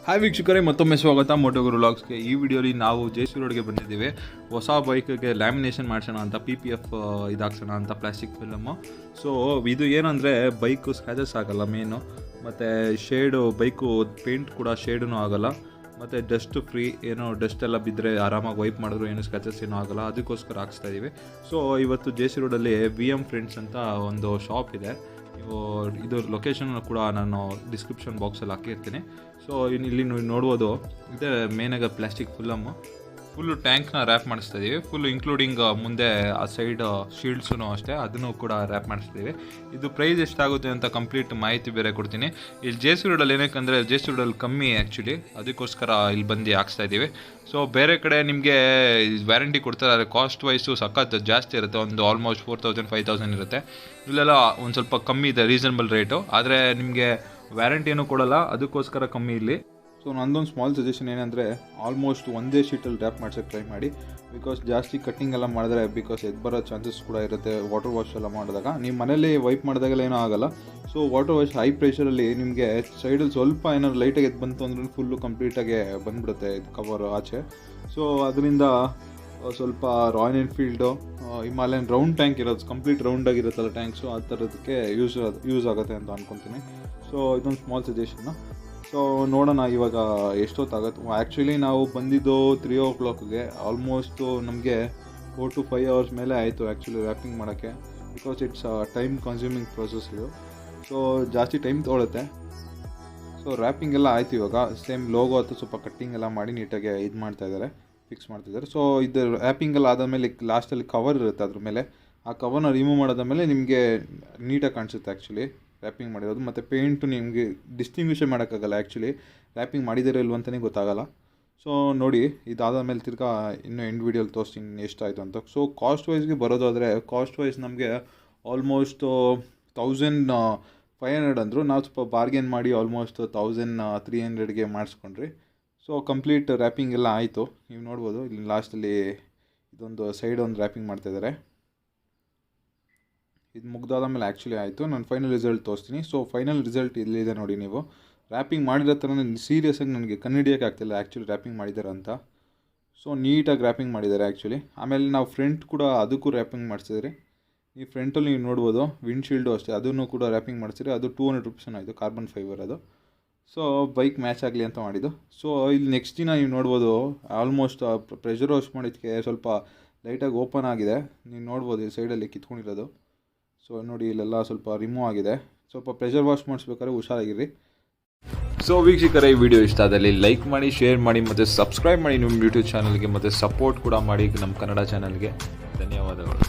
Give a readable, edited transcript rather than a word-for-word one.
Hi ವೀಕ್ಷಕರೇ, ಮತ್ತೊಮ್ಮೆ ಸ್ವಾಗತ ಮೋಟೋಗುರು ವ್ಲಾಗ್ಸ್ಗೆ. ಈ ವಿಡಿಯೋಲಿ ನಾವು ಜೆ.ಸಿ. ರೋಡ್ಗೆ ಬಂದಿದ್ದೀವಿ. ಹೊಸ ಬೈಕ್ಗೆ ಲ್ಯಾಮಿನೇಷನ್ ಮಾಡಿಸೋಣ ಅಂತ, PPF ಇದಾಕ್ಸೋಣ ಅಂತ ಪ್ಲಾಸ್ಟಿಕ್ ಫಿಲಮು. ಸೊ ಇದು ಏನಂದರೆ ಬೈಕು ಸ್ಕ್ರ್ಯಾಚಸ್ ಆಗೋಲ್ಲ ಮೇನು, ಮತ್ತು ಶೇಡು ಬೈಕು ಪೇಂಟ್ ಕೂಡ ಶೇಡೂ ಆಗೋಲ್ಲ, ಮತ್ತು ಡಸ್ಟ್ ಫ್ರೀ. ಏನೋ ಡಸ್ಟ್ ಎಲ್ಲ ಬಿದ್ದರೆ ಆರಾಮಾಗಿ ವೈಪ್ ಮಾಡಿದ್ರು ಏನು ಸ್ಕ್ರ್ಯಾಚಸ್ ಏನೂ ಆಗೋಲ್ಲ. ಅದಕ್ಕೋಸ್ಕರ ಹಾಕ್ಸ್ತಾ ಇದ್ದೀವಿ. ಸೊ ಇವತ್ತು ಜೆ.ಸಿ. ರೋಡಲ್ಲಿ VM ಫ್ರೆಂಡ್ಸ್ ಅಂತ ಒಂದು ಶಾಪ್ ಇದೆ. ಇದು ಲೊಕೇಶನ್ ಕೂಡ ನಾನು ಡಿಸ್ಕ್ರಿಪ್ಷನ್ ಬಾಕ್ಸಲ್ಲಿ ಹಾಕಿರ್ತೀನಿ. ಸೊ ಇಲ್ಲಿ ನೋಡ್ಬೋದು, ಇದೇ ಮೇನಾಗ ಪ್ಲಾಸ್ಟಿಕ್ ಫುಲ್ಲು ಟ್ಯಾಂಕ್ನ ರ್ಯಾಪ್ ಮಾಡಿಸ್ತಾ ಇದ್ದೀವಿ. ಫುಲ್ ಇನ್ಕ್ಲೂಡಿಂಗ್ ಮುಂದೆ ಆ ಸೈಡ್ ಶೀಲ್ಡ್ಸೂ ಅಷ್ಟೇ, ಅದನ್ನು ಕೂಡ ರ್ಯಾಪ್ ಮಾಡಿಸ್ತೀವಿ. ಇದು ಪ್ರೈಸ್ ಎಷ್ಟಾಗುತ್ತೆ ಅಂತ ಕಂಪ್ಲೀಟ್ ಮಾಹಿತಿ ಬೇರೆ ಕೊಡ್ತೀನಿ. ಇಲ್ಲಿ ಜೆ.ಸಿ. ರೋಡಲ್ಲಿ ಏನಕ್ಕೆ ಜೆ.ಸಿ. ರೋಡಲ್ಲಿ ಕಮ್ಮಿ ಆ್ಯಕ್ಚುಲಿ, ಅದಕ್ಕೋಸ್ಕರ ಇಲ್ಲಿ ಬಂದು ಹಾಕ್ಸ್ತಾ ಇದ್ದೀವಿ. ಸೊ ಬೇರೆ ಕಡೆ ನಿಮಗೆ ವ್ಯಾರಂಟಿ ಕೊಡ್ತಾರೆ, ಕಾಸ್ಟ್ ವೈಸು ಸಖತ್ ಜಾಸ್ತಿ ಇರುತ್ತೆ. ಒಂದು ಆಲ್ಮೋಸ್ಟ್ 4000 5000 ಇರುತ್ತೆ. ಇಲ್ಲೆಲ್ಲ ಒಂದು ಸ್ವಲ್ಪ ಕಮ್ಮಿ ಇದೆ, ರೀಸನಬಲ್ ರೇಟು. ಆದರೆ ನಿಮಗೆ ವ್ಯಾರಂಟಿನೂ ಕೊಡೋಲ್ಲ, ಅದಕ್ಕೋಸ್ಕರ ಕಮ್ಮಿ ಇಲ್ಲಿ. ಸೊ ನಂದೊಂದು ಸ್ಮಾಲ್ ಸಜೆಷನ್ ಏನಂದರೆ, ಆಲ್ಮೋಸ್ಟ್ ಒಂದೇ ಶೀಟಲ್ಲಿ ರ್ಯಾಪ್ ಮಾಡ್ಸೋಕ್ಕೆ ಟ್ರೈ ಮಾಡಿ. ಬಿಕಾಸ್ ಜಾಸ್ತಿ ಕಟ್ಟಿಂಗ್ ಎಲ್ಲ ಮಾಡಿದ್ರೆ ಎದ್ದು ಬರೋ ಚಾನ್ಸಸ್ ಕೂಡ ಇರುತ್ತೆ. ವಾಟರ್ ವಾಶ್ ಎಲ್ಲ ಮಾಡಿದಾಗ ನೀವು ಮನೇಲಿ ವೈಪ್ ಮಾಡಿದಾಗೆಲ್ಲ ಏನೂ ಆಗೋಲ್ಲ. ಸೊ ವಾಟರ್ ವಾಶ್ ಹೈ ಪ್ರೆಷರಲ್ಲಿ ನಿಮಗೆ ಸೈಡಲ್ಲಿ ಸ್ವಲ್ಪ ಏನಾದ್ರು ಲೈಟಾಗಿ ಎದ್ದು ಬಂತು ಅಂದ್ರೆ ಫುಲ್ಲು ಕಂಪ್ಲೀಟಾಗಿ ಬಂದುಬಿಡುತ್ತೆ ಇದು ಕವರ್ ಆಚೆ. ಸೊ ಅದರಿಂದ ಸ್ವಲ್ಪ royal Enfield Himalayan round tank ಇರೋದು, ಕಂಪ್ಲೀಟ್ ರೌಂಡಾಗಿರುತ್ತಲ್ಲ ಟ್ಯಾಂಕ್ಸು, ಆ ಥರದಕ್ಕೆ ಯೂಸ್ ಆಗುತ್ತೆ ಅಂತ ಅಂದ್ಕೊತೀನಿ. ಸೊ ಇದೊಂದು ಸ್ಮಾಲ್ ಸಜೆಷನ್ನು. ಸೊ ನೋಡೋಣ ಇವಾಗ ಎಷ್ಟೊತ್ತಾಗುತ್ತೆ. ಆ್ಯಕ್ಚುಲಿ ನಾವು ಬಂದಿದ್ದು 3 o'clockಗೆ. ಆಲ್ಮೋಸ್ಟು ನಮಗೆ 4 to 5 hours ಮೇಲೆ ಆಯಿತು ಆ್ಯಕ್ಚುಲಿ ರ್ಯಾಪಿಂಗ್ ಮಾಡೋಕ್ಕೆ. Because it's time consuming process ಇದು. ಸೊ ಜಾಸ್ತಿ ಟೈಮ್ ತೊಗೊಳುತ್ತೆ. ಸೊ ರ್ಯಾಪಿಂಗ್ ಎಲ್ಲ ಆಯಿತು. ಇವಾಗ ಸೇಮ್ ಲೋಗೋ ಅಥವಾ ಸ್ವಲ್ಪ ಕಟ್ಟಿಂಗ್ ಎಲ್ಲ ಮಾಡಿ ನೀಟಾಗಿ ಇದು ಮಾಡ್ತಾಯಿದ್ದಾರೆ, ಫಿಕ್ಸ್ ಮಾಡ್ತಿದ್ದಾರೆ. ಸೊ ಇದು ರ್ಯಾಪಿಂಗ್ ಎಲ್ಲ ಆದಮೇಲೆ ಲಾಸ್ಟಲ್ಲಿ ಕವರ್ ಇರುತ್ತೆ, ಅದ್ರ ಮೇಲೆ ಆ ಕವರ್ನ ರಿಮೂವ್ ಮಾಡೋದಾದಮೇಲೆ ನಿಮಗೆ ನೀಟಾಗಿ ಕಾಣಿಸುತ್ತೆ ಆ್ಯಕ್ಚುಲಿ ರ್ಯಾಪಿಂಗ್ ಮಾಡಿರೋದು. ಮತ್ತು ಪೇಂಟು ನಿಮಗೆ ಡಿಸ್ಟಿಂಗ್ವಿಷೇ ಮಾಡೋಕ್ಕಾಗಲ್ಲ ಆ್ಯಕ್ಚುಲಿ, ರ್ಯಾಪಿಂಗ್ ಮಾಡಿದ್ದೀರೋ ಇಲ್ವಂತಲೇ ಗೊತ್ತಾಗಲ್ಲ. ಸೊ ನೋಡಿ, ಇದಾದ ಮೇಲೆ ತಿರ್ಗಾ ಇನ್ನೂ ಎಂಡ್ ವೀಡಿಯೋಲಿ ತೋರಿಸ್ತೀನಿ ಎಷ್ಟಾಯಿತು ಅಂತ. ಸೊ ಕಾಸ್ಟ್ ವೈಸ್ಗೆ ಬರೋದಾದರೆ, ಕಾಸ್ಟ್ ವೈಸ್ ನಮಗೆ ಆಲ್ಮೋಸ್ಟ್ 1500 ಅಂದರು. ನಾವು ಸ್ವಲ್ಪ ಬಾರ್ಗೇನ್ ಮಾಡಿ ಆಲ್ಮೋಸ್ಟ್ 1300ಗೆ ಮಾಡಿಸ್ಕೊಂಡ್ರಿ. ಸೊ ಕಂಪ್ಲೀಟ್ ರ್ಯಾಪಿಂಗ್ ಎಲ್ಲ ಆಯಿತು. ನೀವು ನೋಡ್ಬೋದು ಇಲ್ಲಿ ಲಾಸ್ಟಲ್ಲಿ ಇದೊಂದು ಸೈಡ್ ಒಂದು ರ್ಯಾಪಿಂಗ್ ಮಾಡ್ತಾಯಿದ್ದಾರೆ. ಇದು ಮುಗ್ದಾದ ಮೇಲೆ ಆ್ಯಕ್ಚುಲಿ ಆಯಿತು. ನಾನು ಫೈನಲ್ ರಿಸಲ್ಟ್ ತೋರಿಸ್ತೀನಿ. ಸೊ ಫೈನಲ್ ರಿಸಲ್ಟ್ ಇಲ್ಲಿದೆ ನೋಡಿ. ನೀವು ರ್ಯಾಪಿಂಗ್ ಮಾಡಿರೋ ಥರ ಸೀರಿಯಸ್ಸಾಗಿ ನನಗೆ ಕಣ್ಣಿಡಿಯೋಕ್ಕೆ ಆಗ್ತಿಲ್ಲ ಆ್ಯಕ್ಚುಲಿ ರ್ಯಾಪಿಂಗ್ ಮಾಡಿದ್ದಾರೆ ಅಂತ. ಸೊ ನೀಟಾಗಿ ರ್ಯಾಪಿಂಗ್ ಮಾಡಿದ್ದಾರೆ ಆ್ಯಕ್ಚುಲಿ. ಆಮೇಲೆ ನಾವು ಫ್ರಂಟ್ ಕೂಡ ಅದಕ್ಕೂ ರ್ಯಾಪಿಂಗ್ ಮಾಡಿಸಿದ್ರಿ. ಈ ಫ್ರಂಟಲ್ಲಿ ನೀವು ನೋಡ್ಬೋದು, ವಿಂಡ್ಶೀಲ್ಡು ಅಷ್ಟೇ, ಅದನ್ನು ಕೂಡ ರ್ಯಾಪಿಂಗ್ ಮಾಡಿಸಿರಿ. ಅದು 200 rupees ಆಯಿತು, ಕಾರ್ಬನ್ ಫೈಬರ್ ಅದು. ಸೊ ಬೈಕ್ ಮ್ಯಾಚ್ ಆಗಲಿ ಅಂತ ಮಾಡಿದ್ದು. ಸೊ ಇಲ್ಲಿ ನೆಕ್ಸ್ಟ್ ದಿನ ನೀವು ನೋಡ್ಬೋದು, ಆಲ್ಮೋಸ್ಟ್ ಪ್ರೆಷರ್ ವಾಶ್ ಮಾಡಿದ್ದಕ್ಕೆ ಸ್ವಲ್ಪ ಲೈಟಾಗಿ ಓಪನ್ ಆಗಿದೆ. ನೀವು ನೋಡ್ಬೋದು ಈ ಸೈಡಲ್ಲಿ ಕಿತ್ಕೊಂಡಿರೋದು. ಸೊ ನೋಡಿ, ಇಲ್ಲೆಲ್ಲ ಸ್ವಲ್ಪ ರಿಮೂವ್ ಆಗಿದೆ. ಸ್ವಲ್ಪ ಪ್ರೆಷರ್ ವಾಶ್ ಮಾಡಿಸ್ಬೇಕಾದ್ರೆ ಹುಷಾರಾಗಿರಿ. ಸೊ ವೀಕ್ಷಕರೇ, ಈ ವಿಡಿಯೋ ಇಷ್ಟ ಆದಲ್ಲಿ ಲೈಕ್ ಮಾಡಿ, ಶೇರ್ ಮಾಡಿ, ಮತ್ತು ಸಬ್ಸ್ಕ್ರೈಬ್ ಮಾಡಿ ನಮ್ಮ ಯೂಟ್ಯೂಬ್ ಚಾನಲ್ಗೆ, ಮತ್ತು ಸಪೋರ್ಟ್ ಕೂಡ ಮಾಡಿ ನಮ್ಮ ಕನ್ನಡ ಚಾನಲ್ಗೆ. ಧನ್ಯವಾದಗಳು.